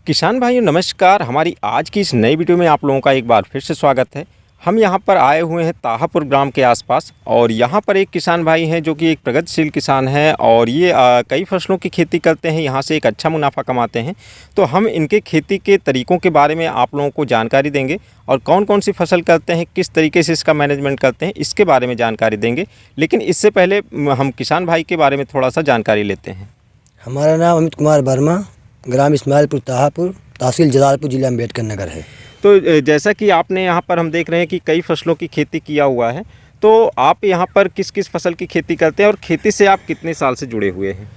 किसान भाइयों नमस्कार। हमारी आज की इस नई वीडियो में आप लोगों का एक बार फिर से स्वागत है। हम यहाँ पर आए हुए हैं ताहापुर ग्राम के आसपास और यहाँ पर एक किसान भाई हैं जो कि एक प्रगतिशील किसान है और ये कई फसलों की खेती करते हैं, यहाँ से एक अच्छा मुनाफा कमाते हैं। तो हम इनके खेती के तरीक़ों के बारे में आप लोगों को जानकारी देंगे और कौन कौन सी फसल करते हैं, किस तरीके से इसका मैनेजमेंट करते हैं, इसके बारे में जानकारी देंगे। लेकिन इससे पहले हम किसान भाई के बारे में थोड़ा सा जानकारी लेते हैं। हमारा नाम अमित कुमार वर्मा, ग्राम इस्माइलपुर ताहापुर, तहसील जलालपुर, जिला अम्बेडकर नगर है। तो जैसा कि आपने यहाँ पर हम देख रहे हैं कि कई फसलों की खेती किया हुआ है, तो आप यहाँ पर किस किस फसल की खेती करते हैं और खेती से आप कितने साल से जुड़े हुए हैं?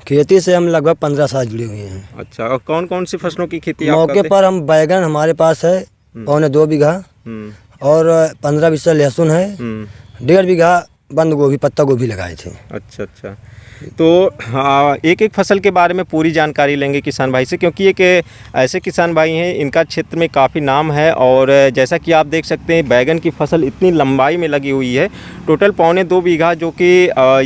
खेती से हम लगभग 15 साल जुड़े हुए हैं। अच्छा, और कौन कौन सी फसलों की खेती आप मौके करते पर हम बैगन हमारे पास है 2.25 बीघा और 15 बीघा लहसुन है, 1.5 बीघा बंद गोभी पत्ता गोभी लगाए थे। अच्छा अच्छा, तो एक एक फसल के बारे में पूरी जानकारी लेंगे किसान भाई से, क्योंकि एक ऐसे किसान भाई हैं इनका क्षेत्र में काफ़ी नाम है। और जैसा कि आप देख सकते हैं बैगन की फसल इतनी लंबाई में लगी हुई है, टोटल 2.25 बीघा, जो कि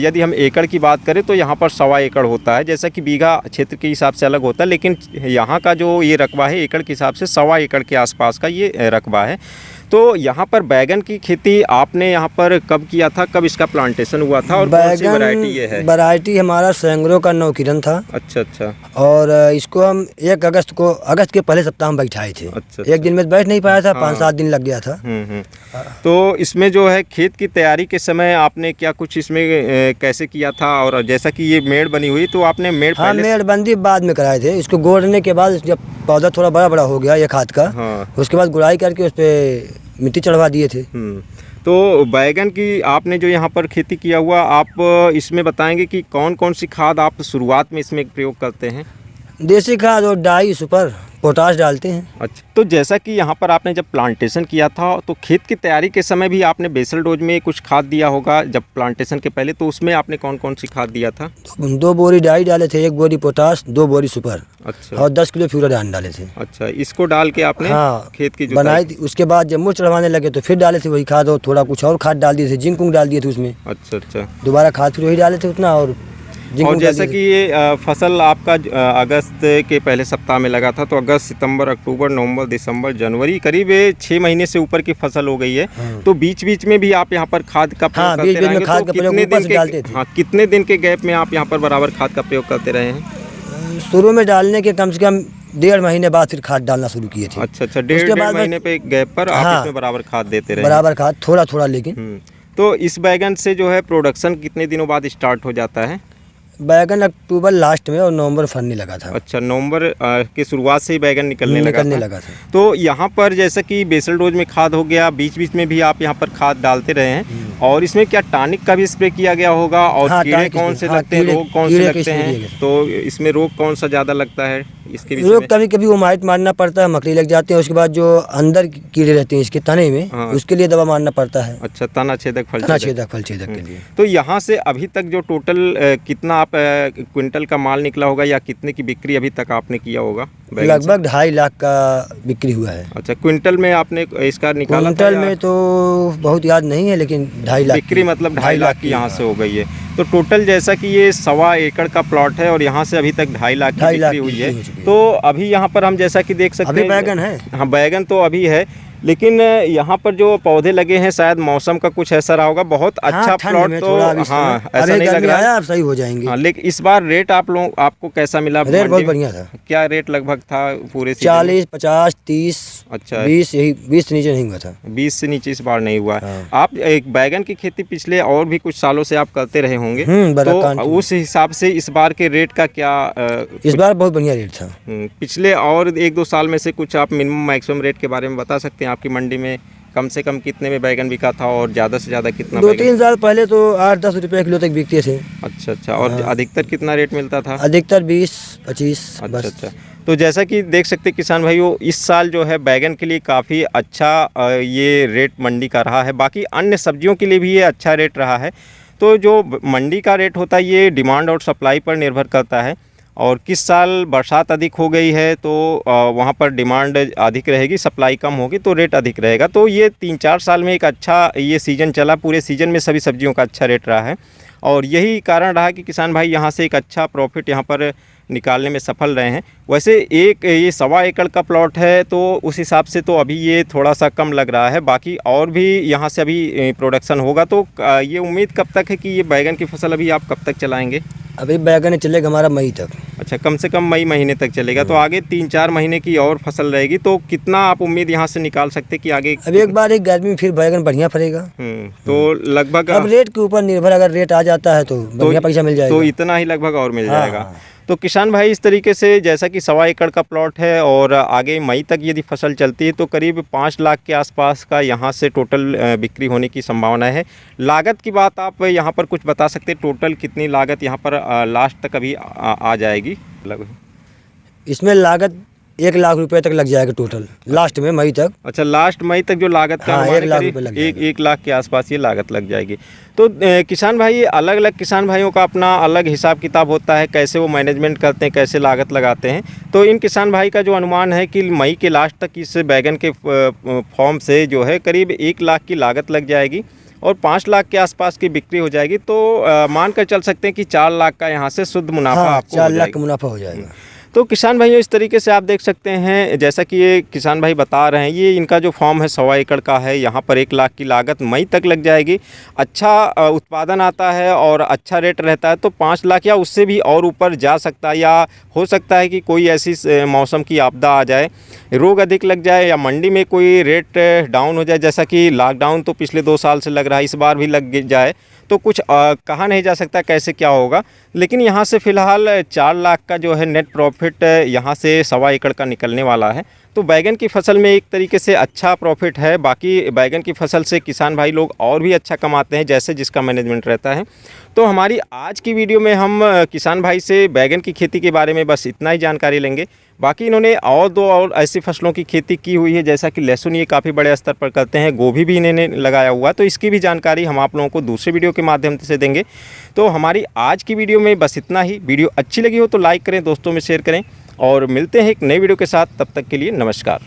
यदि हम एकड़ की बात करें तो यहाँ पर 1.25 एकड़ होता है। जैसा कि बीघा क्षेत्र के हिसाब से अलग होता है, लेकिन यहाँ का जो ये रकबा है एकड़ के हिसाब से 1.25 एकड़ के आसपास का ये रकबा है। तो यहाँ पर बैगन की खेती आपने यहाँ पर कब किया था, कब इसका प्लांटेशन हुआ था और कौन सी वैरायटी ये है? वैरायटी हमारा सेंगरो का 9 किरण था। अच्छा अच्छा। और इसको हम 1 अगस्त के पहले सप्ताह में बैठाए थे। अच्छा, एक दिन में बैठ नहीं पाया था, 5-7 दिन लग गया था। तो इसमें जो है खेत की तैयारी के समय आपने क्या कुछ इसमें कैसे किया था? और जैसा कि ये मेड़ बनी हुई, तो आपने मेड़ मेड़बंदी बाद में कराए थे। इसको गोड़ने के बाद जब पौधा थोड़ा बड़ा बड़ा हो गया ये खाद का, उसके बाद गुड़ाई करके उस पर मिट्टी चढ़वा दिए थे। तो बैगन की आपने जो यहाँ पर खेती किया हुआ, आप इसमें बताएंगे कि कौन कौन सी खाद आप शुरुआत में इसमें प्रयोग करते हैं? देसी खाद और डाई, सुपर, पोटाश डालते हैं। अच्छा, तो जैसा कि यहाँ पर आपने जब प्लांटेशन किया था तो खेत की तैयारी के समय भी आपने बेसल डोज में कुछ खाद दिया होगा जब प्लांटेशन के पहले, तो उसमें आपने कौन कौन सी खाद दिया था? 2 बोरी डाई डाले थे, 1 बोरी पोटाश, 2 बोरी सुपर। अच्छा। और 10 किलो फ्यूराडाइन डाले थे। अच्छा, इसको डाल के आपने खेत की बनाई थी। उसके बाद जब मूल चढ़वाने लगे तो फिर डाले थे वही खाद और थोड़ा कुछ और खाद डाल दिए थे, जिंक डाल दिए थे उसमें। अच्छा अच्छा। दोबारा खाद फिर वही डाले थे उतना। और जैसा कि ये फसल आपका अगस्त के पहले सप्ताह में लगा था, तो अगस्त, सितंबर, अक्टूबर, नवंबर, दिसंबर, जनवरी, करीब 6 महीने से ऊपर की फसल हो गई है। तो बीच बीच में भी आप यहाँ पर खाद का प्रयोग करते रहेंगे, तो कितने दिन के गैप में आप यहाँ पर बराबर खाद का प्रयोग करते रहे हैं? शुरू में डालने के कम से कम 1.5 महीने बाद फिर खाद डालना शुरू किए थे। अच्छा अच्छा, 1.5 महीने पे गैप पर आप इसमें बराबर खाद देते रहे? बराबर खाद, थोड़ा थोड़ा लेकिन। तो इस बैगन से जो है प्रोडक्शन कितने दिनों बाद स्टार्ट हो जाता है? बैगन अक्टूबर लास्ट में और नवंबर फरने लगा था। अच्छा, नवंबर के शुरुआत से ही बैगन निकलने लगा था। तो यहाँ पर जैसा कि बेसल डोज में खाद हो गया, बीच बीच में भी आप यहाँ पर खाद डालते रहे हैं, और इसमें क्या टॉनिक का भी स्प्रे किया गया होगा? और कीड़े कौन से लगते हैं, रोग कौन से लगते हैं? तो इसमें रोग कौन सा ज़्यादा लगता है इसके विषय में? कभी कभी वो माइट मारना पड़ता है, मकड़ी लग जाते हैं। उसके बाद जो अंदर कीड़े रहते हैं इसके तने में, उसके लिए दवा मारना पड़ता है। अच्छा, तना छेदक फल छेदक के लिए। तो यहाँ से अभी तक जो टोटल कितना आप क्विंटल का माल निकला होगा या कितने की बिक्री अभी तक आपने किया होगा? लगभग 2.5 लाख का बिक्री हुआ है। अच्छा, क्विंटल में आपने इसका निकाला? क्विंटल में तो बहुत याद नहीं है, लेकिन 2.5 लाख बिक्री, मतलब 2.5 लाख की यहाँ से हो गई है। तो टोटल जैसा कि ये 1.25 एकड़ का प्लॉट है और यहाँ से अभी तक 2.5 लाख की बिक्री हुई है। तो अभी यहाँ पर हम जैसा कि देख सकते हैं बैगन है। हाँ, बैगन तो अभी है, लेकिन यहाँ पर जो पौधे लगे हैं शायद मौसम का कुछ ऐसा रहा होगा। बहुत अच्छा प्लॉट, तो ऐसा नहीं लग रहा है, आप सही हो जाएंगे। हाँ, लेकिन इस बार रेट आपको कैसा मिला? रेट बहुत बढ़िया था। क्या रेट लगभग था पूरे? 40, 50, 30। अच्छा, 20, यही 20 से नीचे नहीं हुआ था। 20 से नीचे इस बार नहीं हुआ। आप एक बैगन की खेती पिछले और भी कुछ सालों से आप करते रहे होंगे, तो उस हिसाब से इस बार के रेट का क्या? इस बार बहुत बढ़िया रेट था। पिछले और 1-2 साल में से कुछ आप मिनिमम मैक्सिमम रेट के बारे में बता सकते हैं? आपकी मंडी में कम से कम कितने में बैगन बिका था और ज़्यादा से ज़्यादा कितना? 2-3 साल पहले तो 8-10 रुपये किलो तक बिकते थे। अच्छा अच्छा। और अधिकतर कितना रेट मिलता था? अधिकतर 20-25। अच्छा अच्छा। तो जैसा कि देख सकते किसान भाइयों, इस साल जो है बैगन के लिए काफ़ी अच्छा ये रेट मंडी का रहा है। बाकी अन्य सब्जियों के लिए भी ये अच्छा रेट रहा है। तो जो मंडी का रेट होता है ये डिमांड और सप्लाई पर निर्भर करता है, और किस साल बरसात अधिक हो गई है तो वहाँ पर डिमांड अधिक रहेगी, सप्लाई कम होगी तो रेट अधिक रहेगा। तो ये 3-4 साल में एक अच्छा ये सीज़न चला, पूरे सीज़न में सभी सब्जियों का अच्छा रेट रहा है, और यही कारण रहा कि किसान भाई यहाँ से एक अच्छा प्रॉफिट यहाँ पर निकालने में सफल रहे हैं। वैसे एक ये 1.25 एकड़ का प्लॉट है, तो उस हिसाब से तो अभी ये थोड़ा सा कम लग रहा है। बाकी और भी यहाँ से अभी प्रोडक्शन होगा, तो ये उम्मीद कब तक है कि ये बैगन की फसल अभी आप कब तक चलाएँगे? अभी बैगन चलेगा हमारा मई तक। अच्छा, कम से कम मई महीने तक चलेगा, तो आगे 3-4 महीने की और फसल रहेगी। तो कितना आप उम्मीद यहाँ से निकाल सकते कि आगे? अब एक बार एक गर्मी में फिर बैगन बढ़िया फरेगा। तो लगभग अब रेट के ऊपर निर्भर, अगर रेट आ जाता है तो बढ़िया पैसा मिल जाएगा। तो इतना ही लगभग और मिल जाएगा। हाँ। तो किसान भाई, इस तरीके से जैसा कि 1.25 एकड़ का प्लॉट है और आगे मई तक यदि फसल चलती है तो करीब 5 लाख के आसपास का यहाँ से टोटल बिक्री होने की संभावना है। लागत की बात आप यहाँ पर कुछ बता सकते हैं, टोटल कितनी लागत यहाँ पर लास्ट तक अभी आ जाएगी? इसमें लागत 1 लाख रुपए तक लग जाएगा टोटल लास्ट में मई तक। अच्छा, लास्ट मई तक जो लागत का हाँ, अनुमान 1 लाख करीब रुपए लग जाएगा। 1 लाख के आसपास ये लागत लग जाएगी। तो किसान भाई, अलग अलग किसान भाइयों का अपना अलग हिसाब किताब होता है, कैसे वो मैनेजमेंट करते हैं, कैसे लागत लगाते हैं। तो इन किसान भाई का जो अनुमान है कि मई के लास्ट तक इस बैगन के फॉर्म से जो है करीब 1 लाख की लागत लग जाएगी और 5 लाख के आसपास की बिक्री हो जाएगी। तो मान कर चल सकते हैं कि 4 लाख का यहाँ से शुद्ध मुनाफा आपको 4 लाख का मुनाफा हो जाएगा। तो किसान भाइयों, इस तरीके से आप देख सकते हैं, जैसा कि ये किसान भाई बता रहे हैं, ये इनका जो फॉर्म है 1.25 एकड़ का है। यहाँ पर 1 लाख की लागत मई तक लग जाएगी। अच्छा उत्पादन आता है और अच्छा रेट रहता है तो 5 लाख या उससे भी और ऊपर जा सकता है, या हो सकता है कि कोई ऐसी मौसम की आपदा आ जाए, रोग अधिक लग जाए या मंडी में कोई रेट डाउन हो जाए, जैसा कि लॉकडाउन तो पिछले 2 साल से लग रहा है, इस बार भी लग जाए, तो कुछ कहा नहीं जा सकता कैसे क्या होगा। लेकिन यहाँ से फ़िलहाल 4 लाख का जो है नेट प्रॉफिट यहाँ से 1.25 एकड़ का निकलने वाला है। तो बैगन की फसल में एक तरीके से अच्छा प्रॉफिट है। बाकी बैगन की फसल से किसान भाई लोग और भी अच्छा कमाते हैं, जैसे जिसका मैनेजमेंट रहता है। तो हमारी आज की वीडियो में हम किसान भाई से बैगन की खेती के बारे में बस इतना ही जानकारी लेंगे। बाकी इन्होंने और 2 और ऐसी फसलों की खेती की हुई है, जैसा कि लहसुन ये काफ़ी बड़े स्तर पर करते हैं, गोभी भी इन्होंने लगाया हुआ, तो इसकी भी जानकारी हम आप लोगों को दूसरे वीडियो के माध्यम से देंगे। तो हमारी आज की वीडियो में बस इतना ही। वीडियो अच्छी लगी हो तो लाइक करें, दोस्तों में शेयर करें और मिलते हैं एक नई वीडियो के साथ। तब तक के लिए नमस्कार।